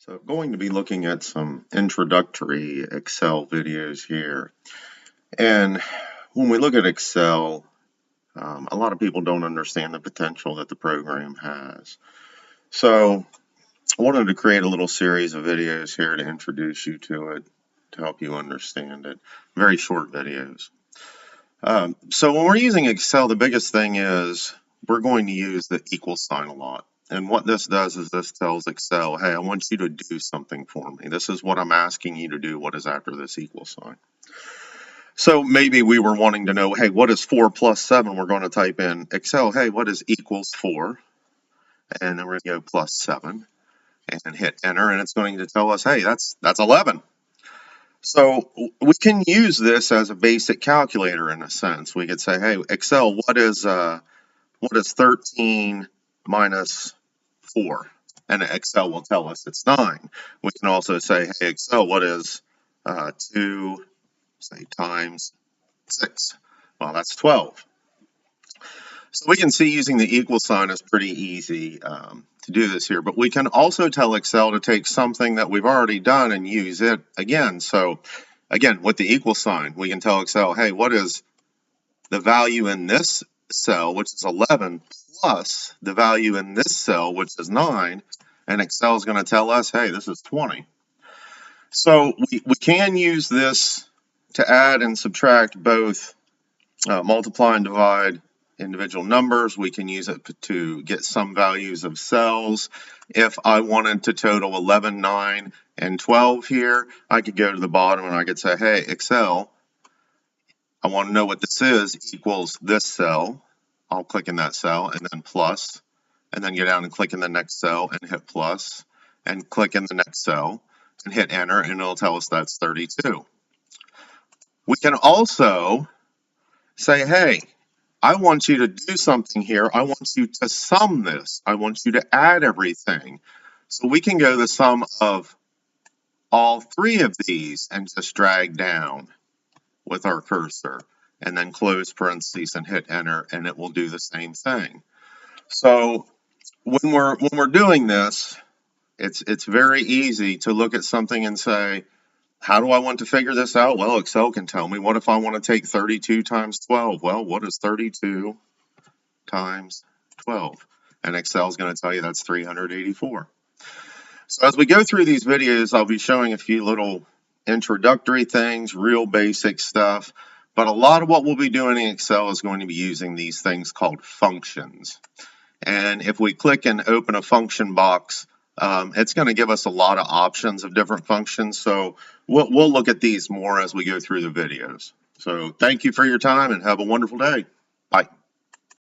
So going to be looking at some introductory Excel videos here. And when we look at Excel, a lot of people don't understand the potential that the program has. So I wanted to create a little series of videos here to introduce you to it, to help you understand it. Very short videos. So when we're using Excel, the biggest thing is we're going to use the equal sign a lot. And what this does is this tells Excel, hey, I want you to do something for me. This is what I'm asking you to do. What is after this equal sign? So maybe we were wanting to know, hey, what is 4 plus 7? We're going to type in Excel, hey, what is equals 4? And then we're going to go plus 7 and hit enter. And it's going to tell us, hey, that's 11. So we can use this as a basic calculator in a sense. We could say, hey, Excel, what is 13 minus 4? And Excel will tell us it's 9. We can also say, hey, Excel, what is 2, say, times 6? Well, that's 12. So we can see using the equal sign is pretty easy to do this here. But we can also tell Excel to take something that we've already done and use it again. So again, with the equal sign, we can tell Excel, hey, what is the value in this cell, which is 11, plus the value in this cell, which is 9, and Excel is going to tell us, hey, this is 20. So we can use this to add and subtract both multiply and divide individual numbers. We can use it to get some values of cells. If I wanted to total 11, 9, and 12 here, I could go to the bottom and I could say, hey, Excel, I want to know what this is, equals this cell. I'll click in that cell and then plus, and then go down and click in the next cell and hit plus, and click in the next cell and hit enter, and it'll tell us that's 32. We can also say, hey, I want you to do something here. I want you to sum this. I want you to add everything. So we can go the sum of all 3 of these and just drag down with our cursor and then close parentheses and hit enter, and it will do the same thing. So when we're doing this, it's very easy to look at something and say, how do I want to figure this out? Well, Excel can tell me. What if I want to take 32 times 12? Well, what is 32 times 12? And Excel is going to tell you that's 384. So as we go through these videos, I'll be showing a few little introductory things, real basic stuff. But a lot of what we'll be doing in Excel is going to be using these things called functions. And if we click and open a function box, it's going to give us a lot of options of different functions. So we'll look at these more as we go through the videos. So thank you for your time and have a wonderful day. Bye.